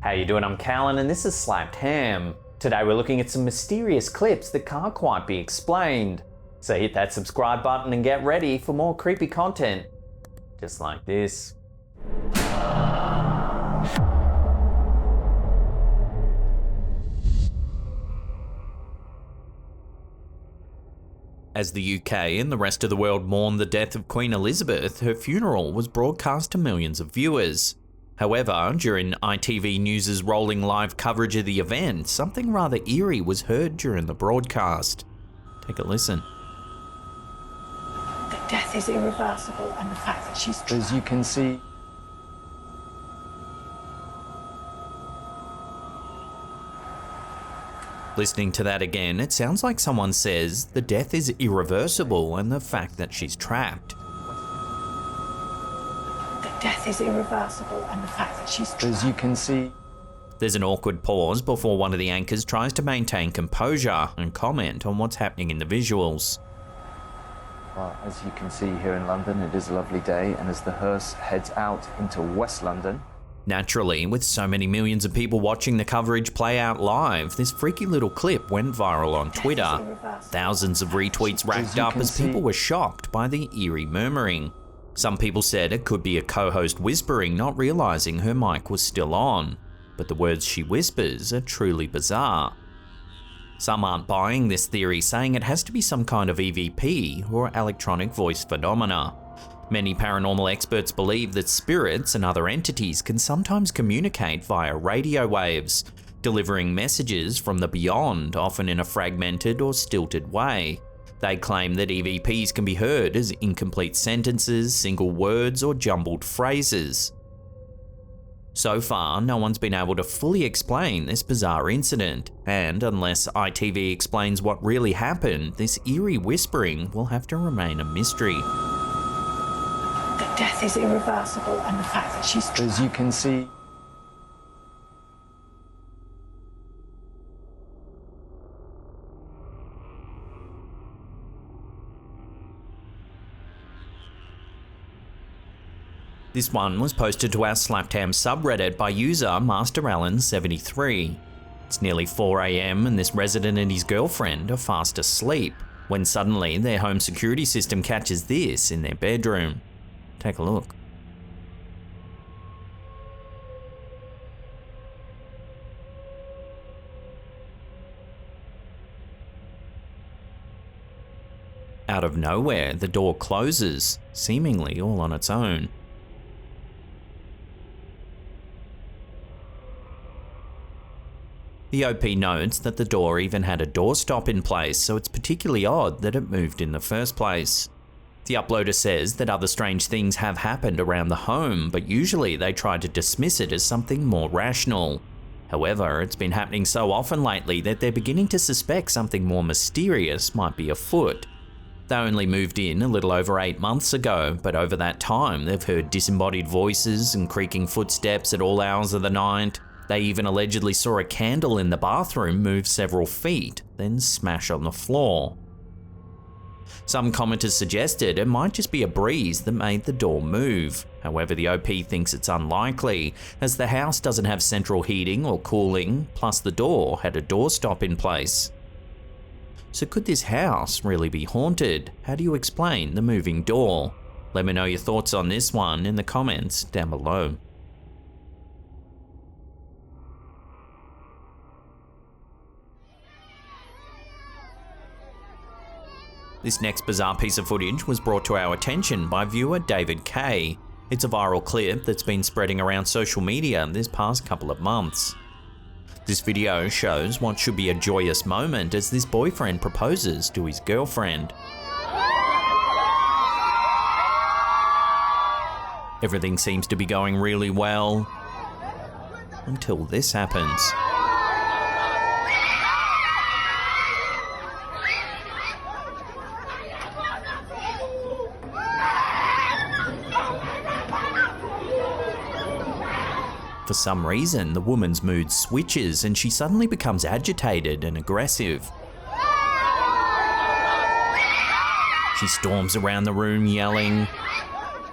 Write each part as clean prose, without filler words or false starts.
How you doing? I'm Callan and this is Slapped Ham. Today we're looking at some mysterious clips that can't quite be explained. So hit that subscribe button and get ready for more creepy content. Just like this. As the UK and the rest of the world mourned the death of Queen Elizabeth, her funeral was broadcast to millions of viewers. However, during itvNEWS' rolling live coverage of the event, something rather eerie was heard during the broadcast. Take a listen. That death is irreversible, and the fact that she's trapped. As you can see, Listening to that again, it sounds like someone says the death is irreversible and the fact that she's trapped. That death is irreversible, and the fact that she's trapped. as you can see, There's an awkward pause before one of the anchors tries to maintain composure and comment on what's happening in the visuals. well, as you can see here in London, it is a lovely day, and as the hearse heads out into West London, Naturally, with so many millions of people watching the coverage play out live, this freaky little clip went viral on Twitter. Thousands of retweets racked up as people were shocked by the eerie murmuring. Some people said it could be a co-host whispering, not realizing her mic was still on. But the words she whispers are truly bizarre. Some aren't buying this theory, saying it has to be some kind of EVP or electronic voice phenomena. Many paranormal experts believe that spirits and other entities can sometimes communicate via radio waves, delivering messages from the beyond, often in a fragmented or stilted way. They claim that EVPs can be heard as incomplete sentences, single words, or jumbled phrases. So far, no one's been able to fully explain this bizarre incident, and unless ITV explains what really happened, this eerie whispering will have to remain a mystery. That death is irreversible, and the fact that she's trapped. as you can see, This one was posted to our Slapped Ham subreddit by user MasterAllen73. It's nearly 4 AM and this resident and his girlfriend are fast asleep, when suddenly their home security system catches this in their bedroom. Take a look. Out of nowhere, the door closes, seemingly all on its own. The OP notes that the door even had a doorstop in place, so it's particularly odd that it moved in the first place. The uploader says that other strange things have happened around the home, but usually they try to dismiss it as something more rational. However, it's been happening so often lately that they're beginning to suspect something more mysterious might be afoot. They only moved in a little over 8 months ago, but over that time they've heard disembodied voices and creaking footsteps at all hours of the night. They even allegedly saw a candle in the bathroom move several feet, then smash on the floor. Some commenters suggested it might just be a breeze that made the door move. However, the OP thinks it's unlikely, as the house doesn't have central heating or cooling, plus the door had a doorstop in place. So could this house really be haunted? How do you explain the moving door? Let me know your thoughts on this one in the comments down below. This next bizarre piece of footage was brought to our attention by viewer David K. It's a viral clip that's been spreading around social media this past couple of months. This video shows what should be a joyous moment as this boyfriend proposes to his girlfriend. Everything seems to be going really well, until this happens. For some reason, the woman's mood switches and she suddenly becomes agitated and aggressive. She storms around the room yelling,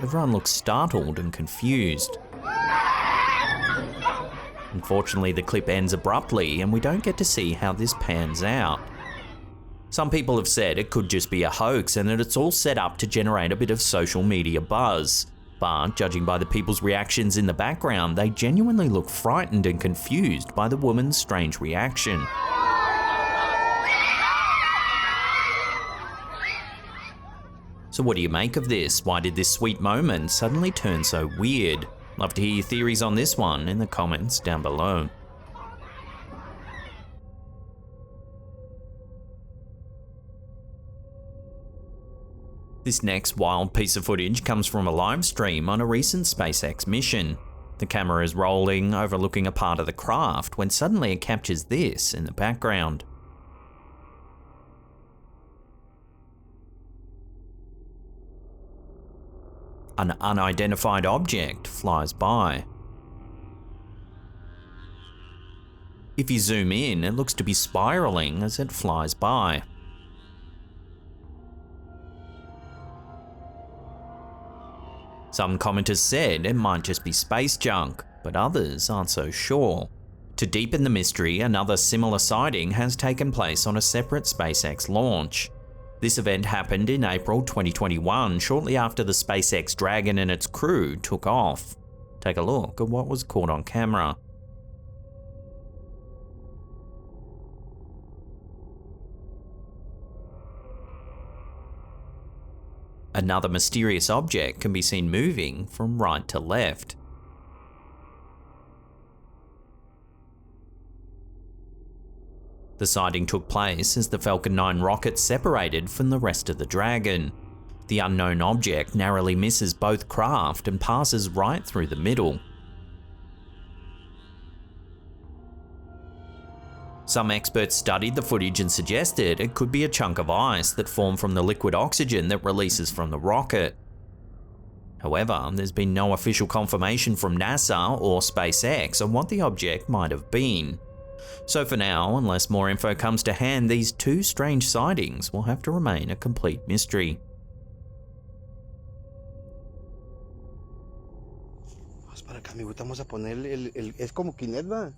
Everyone looks startled and confused. Unfortunately, the clip ends abruptly and we don't get to see how this pans out. Some people have said it could just be a hoax and that it's all set up to generate a bit of social media buzz. But judging by the people's reactions in the background, they genuinely look frightened and confused by the woman's strange reaction. So what do you make of this? Why did this sweet moment suddenly turn so weird? Love to hear your theories on this one in the comments down below. This next wild piece of footage comes from a live stream on a recent SpaceX mission. The camera is rolling, overlooking a part of the craft, when suddenly it captures this in the background. An unidentified object flies by. If you zoom in, it looks to be spiraling as it flies by. Some commenters said it might just be space junk, but others aren't so sure. To deepen the mystery, another similar sighting has taken place on a separate SpaceX launch. This event happened in April 2021, shortly after the SpaceX Dragon and its crew took off. Take a look at what was caught on camera. Another mysterious object can be seen moving from right to left. The sighting took place as the Falcon 9 rocket separated from the rest of the Dragon. The unknown object narrowly misses both craft and passes right through the middle. Some experts studied the footage and suggested it could be a chunk of ice that formed from the liquid oxygen that releases from the rocket. However, there's been no official confirmation from NASA or SpaceX on what the object might have been. So for now, unless more info comes to hand, these two strange sightings will have to remain a complete mystery.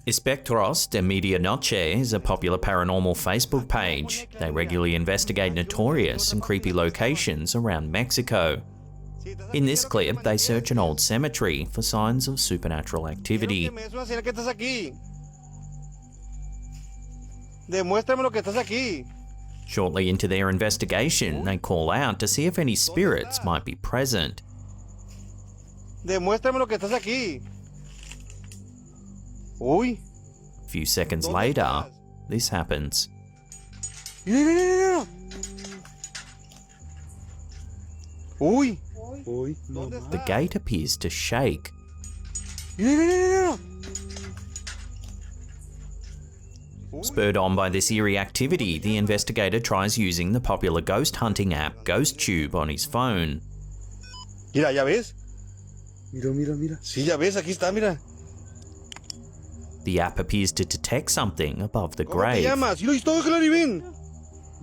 Espectros de Medianoche is a popular paranormal Facebook page. They regularly investigate notorious and creepy locations around Mexico. In this clip, they search an old cemetery for signs of supernatural activity. Shortly into their investigation, they call out to see if any spirits might be present. A few seconds later, this happens. The gate appears to shake. Spurred on by this eerie activity, the investigator tries using the popular ghost hunting app GhostTube on his phone. Mira, ¿ya ves? Mira. Sí, ya ves, aquí está, mira. The app appears to detect something above the grave. ¿Cómo te llamas? ¿Y todo, Claribín?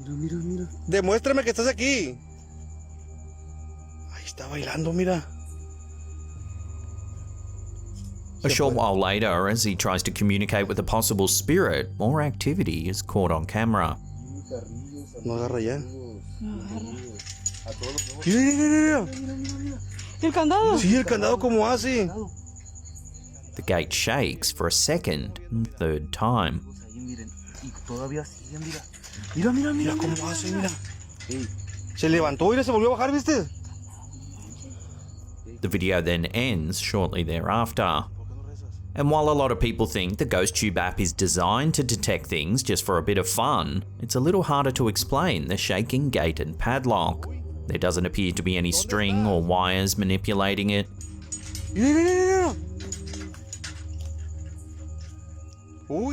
Mira. Demuéstrame que estás aquí. Ahí está bailando, mira. A short while later, as he tries to communicate with a possible spirit, more activity is caught on camera. No agarra ya. Mira. ¿El candado? Sí, el candado como hace. The gate shakes for a second and third time. Mira cómo hace, mira. Se levantó y se volvió a bajar, ¿viste? The video then ends shortly thereafter. And while a lot of people think the GhostTube app is designed to detect things just for a bit of fun, it's a little harder to explain the shaking gate and padlock. There doesn't appear to be any string or wires manipulating it.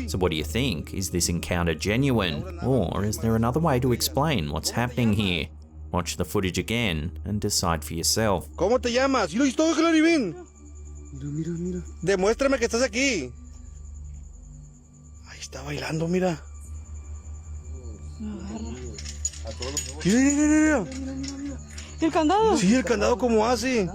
So what do you think? Is this encounter genuine? Or is there another way to explain what's happening here? Watch the footage again and decide for yourself. ¿Cómo te llamas? ¿Y todo, Claribín? Mira. Demuéstrame que estás aquí. Ahí está bailando, mira. Mira. el candado. Sí, el candado como hace.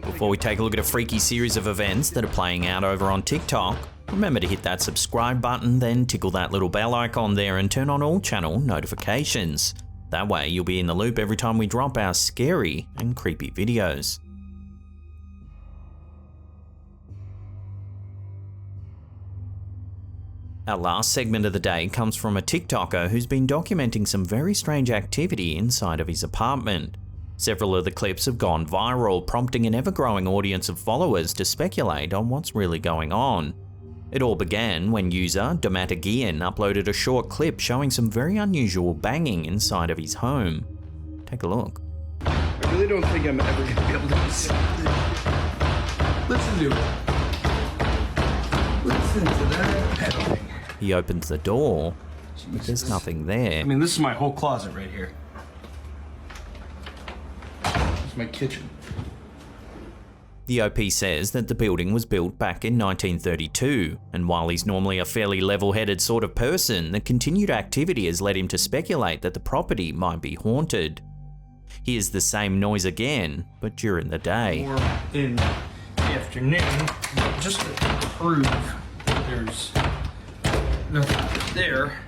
Before we take a look at a freaky series of events that are playing out over on TikTok, remember to hit that subscribe button, then tickle that little bell icon there and turn on all channel notifications. That way you'll be in the loop every time we drop our scary and creepy videos. Our last segment of the day comes from a TikToker who's been documenting some very strange activity inside of his apartment. Several of the clips have gone viral, prompting an ever-growing audience of followers to speculate on what's really going on. It all began when user Domatagian uploaded a short clip showing some very unusual banging inside of his home. Take a look. I really don't think I'm ever gonna be able to listen to it. Listen to that pedaling. He opens the door, but there's nothing there. I mean, this is my whole closet right here. This is my kitchen. The OP says that the building was built back in 1932, and while he's normally a fairly level-headed sort of person, the continued activity has led him to speculate that the property might be haunted. Here's the same noise again, but during the day. Or in the afternoon, just to prove there's nothing there.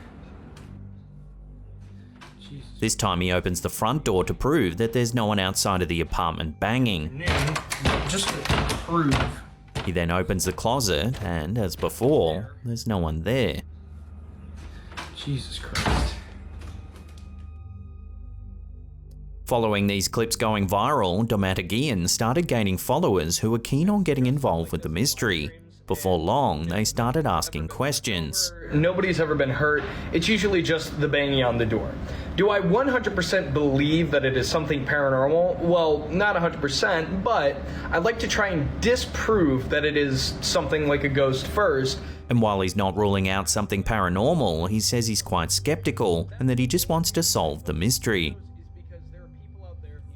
Jesus. This time he opens the front door to prove that there's no one outside of the apartment banging. Just to prove. He then opens the closet, and as before, there's no one there. Jesus Christ. Following these clips going viral, Domatagian started gaining followers who were keen on getting involved with the mystery. Before long, they started asking questions. Nobody's ever been hurt. It's usually just the banging on the door. Do I 100% believe that it is something paranormal? Well, not 100%, but I'd like to try and disprove that it is something like a ghost first. And while he's not ruling out something paranormal, he says he's quite skeptical and that he just wants to solve the mystery.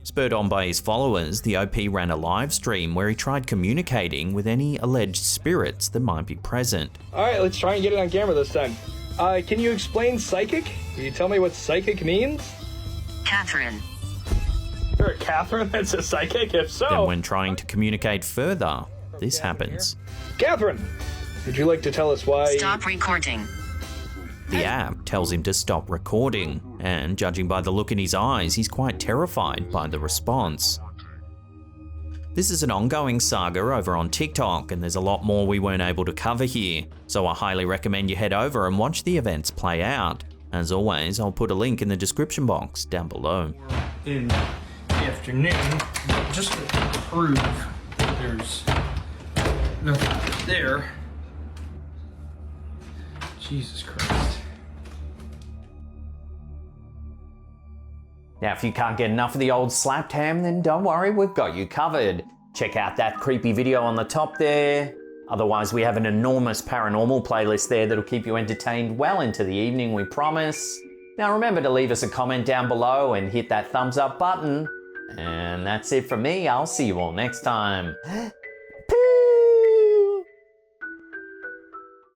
Spurred on by his followers, the OP ran a live stream where he tried communicating with any alleged spirits that might be present. Alright, let's try and get it on camera this time. Can you explain psychic? Can you tell me what psychic means? Catherine. You're a Catherine that's a psychic? If so... Then when trying to communicate further, this happens. Catherine! Would you like to tell us why... Stop recording. The app tells him to stop recording, and judging by the look in his eyes, he's quite terrified by the response. This is an ongoing saga over on TikTok, and there's a lot more we weren't able to cover here, so I highly recommend you head over and watch the events play out. As always, I'll put a link in the description box down below. In the afternoon, just to prove there's nothing there. Jesus Christ. Now, if you can't get enough of the old slapped ham, then don't worry, we've got you covered. Check out that creepy video on the top there. Otherwise, we have an enormous paranormal playlist there that'll keep you entertained well into the evening, we promise. Now, remember to leave us a comment down below and hit that thumbs up button. And that's it from me. I'll see you all next time.